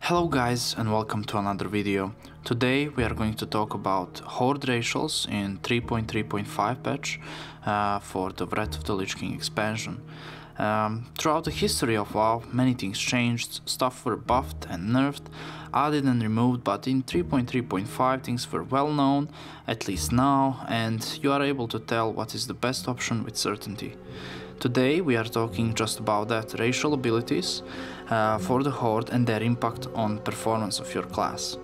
Hello guys and welcome to another video. Today we are going to talk about Horde racials in 3.3.5 patch for the Wrath of the Lich King expansion. Throughout the history of WoW, many things changed, stuff were buffed and nerfed, added and removed, but in 3.3.5 things were well known, at least now, and you are able to tell what is the best option with certainty. Today we are talking just about that, racial abilities for the Horde and their impact on performance of your class.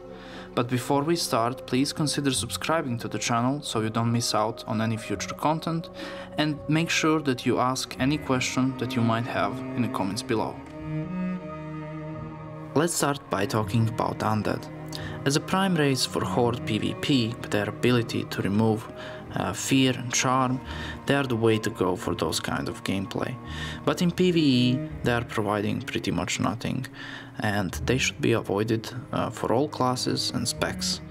But before we start, please consider subscribing to the channel so you don't miss out on any future content, and make sure that you ask any question that you might have in the comments below. Let's start by talking about Undead. As a prime race for Horde PvP, with their ability to remove fear and charm, they are the way to go for those kind of gameplay. But in PvE, they are providing pretty much nothing, and they should be avoided for all classes and specs.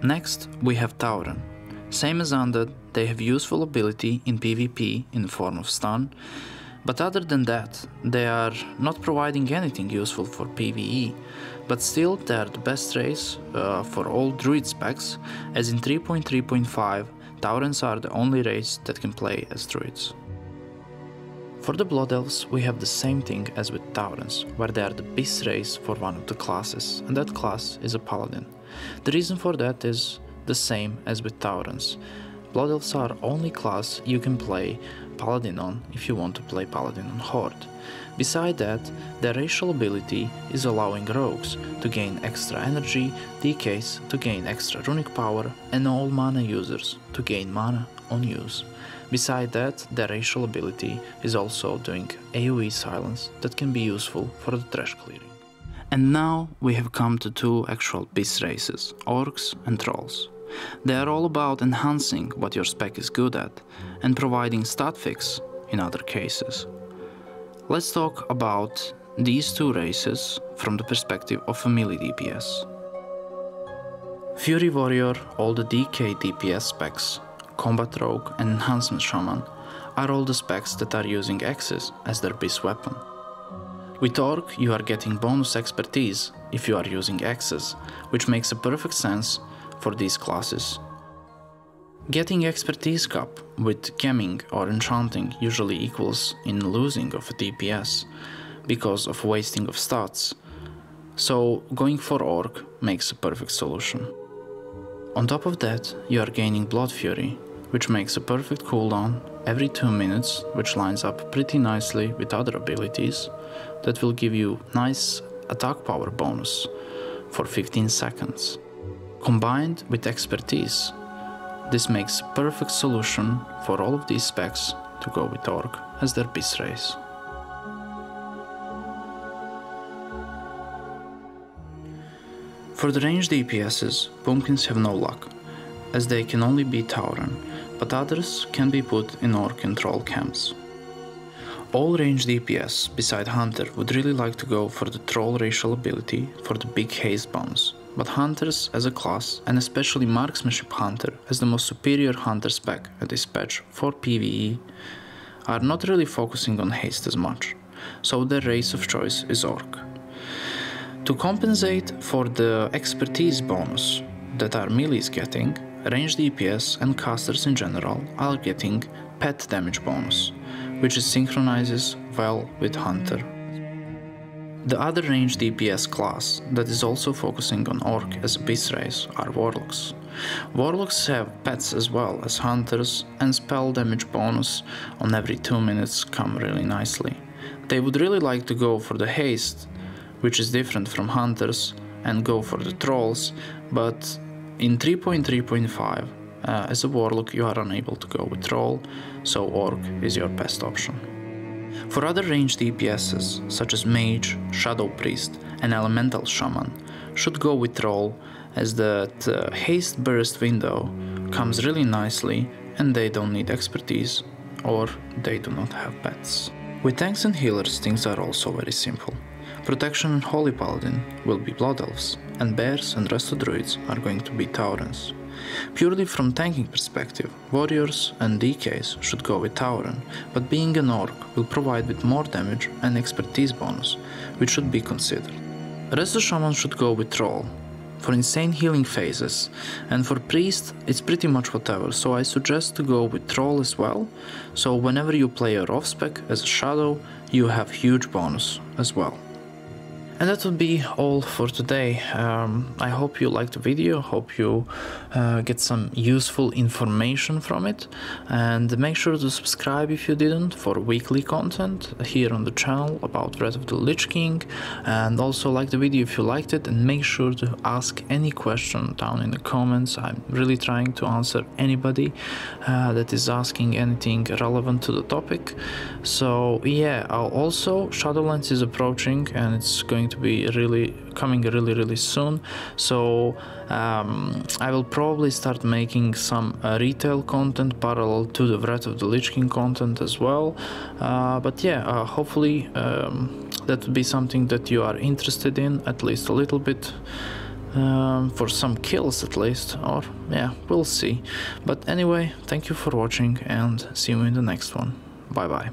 Next, we have Tauren. Same as Undead, they have useful ability in PvP in the form of stun, but other than that, they are not providing anything useful for PvE, but still they are the best race for all druid specs, as in 3.3.5 Taurens are the only race that can play as druids. For the Blood Elves we have the same thing as with Taurens, where they are the best race for one of the classes, and that class is a Paladin. The reason for that is the same as with Taurens. Blood Elves are only class you can play Paladin on if you want to play Paladin on Horde. Beside that, their racial ability is allowing rogues to gain extra energy, DKs to gain extra runic power, and all mana users to gain mana on use. Beside that, their racial ability is also doing AoE silence that can be useful for the trash clearing. And now we have come to two actual beast races, Orcs and Trolls. They are all about enhancing what your spec is good at and providing stat fix in other cases. Let's talk about these two races from the perspective of a melee DPS. Fury Warrior, all the DK DPS specs, Combat Rogue and Enhancement Shaman are all the specs that are using axes as their base weapon. With Orc you are getting bonus expertise if you are using axes, which makes a perfect sense for these classes. Getting expertise cap with gemming or enchanting usually equals in losing of a DPS because of wasting of stats, so going for Orc makes a perfect solution. On top of that, you are gaining Blood Fury, which makes a perfect cooldown every 2 minutes, which lines up pretty nicely with other abilities that will give you nice attack power bonus for 15 seconds. Combined with expertise, this makes a perfect solution for all of these specs to go with Orc as their beast race. For the ranged DPSs, Pumpkins have no luck, as they can only be Tauren, but others can be put in Orc and Troll camps. All ranged DPS beside Hunter would really like to go for the Troll racial ability for the big haste bonus, but Hunters as a class, and especially Marksmanship Hunter as the most superior Hunter spec at this patch for PvE, are not really focusing on haste as much, so their race of choice is Orc. To compensate for the expertise bonus that our melees getting, ranged DPS and casters in general are getting pet damage bonus, which synchronizes well with Hunter. The other ranged DPS class that is also focusing on Orc as a beast race are Warlocks. Warlocks have pets as well as Hunters, and spell damage bonus on every 2 minutes come really nicely. They would really like to go for the haste, which is different from Hunters, and go for the Trolls, but in 3.3.5 as a Warlock you are unable to go with Troll, so Orc is your best option. For other ranged DPSs, such as Mage, Shadow Priest and Elemental Shaman, should go with Troll, as that haste burst window comes really nicely and they don't need expertise, or they do not have pets. With tanks and healers things are also very simple. Protection and Holy Paladin will be Blood Elves, and Bears and Resto Druids are going to be Taurens. Purely from tanking perspective, warriors and DKs should go with Tauren, but being an Orc will provide with more damage and expertise bonus, which should be considered. Rest of Shaman should go with Troll for insane healing phases, and for Priest it's pretty much whatever, so I suggest to go with Troll as well, so whenever you play a off spec as a Shadow you have huge bonus as well. And that would be all for today. I hope you liked the video, hope you get some useful information from it, and make sure to subscribe if you didn't for weekly content here on the channel about Wrath of the Lich King, and also like the video if you liked it, and make sure to ask any question down in the comments. I'm really trying to answer anybody that is asking anything relevant to the topic. So yeah, also Shadowlands is approaching and it's going to be coming really soon, so I will probably start making some retail content parallel to the Wrath of the Lich King content as well, but yeah, hopefully that would be something that you are interested in, at least a little bit, for some kills at least, or yeah, we'll see. But anyway, thank you for watching and see you in the next one. Bye bye.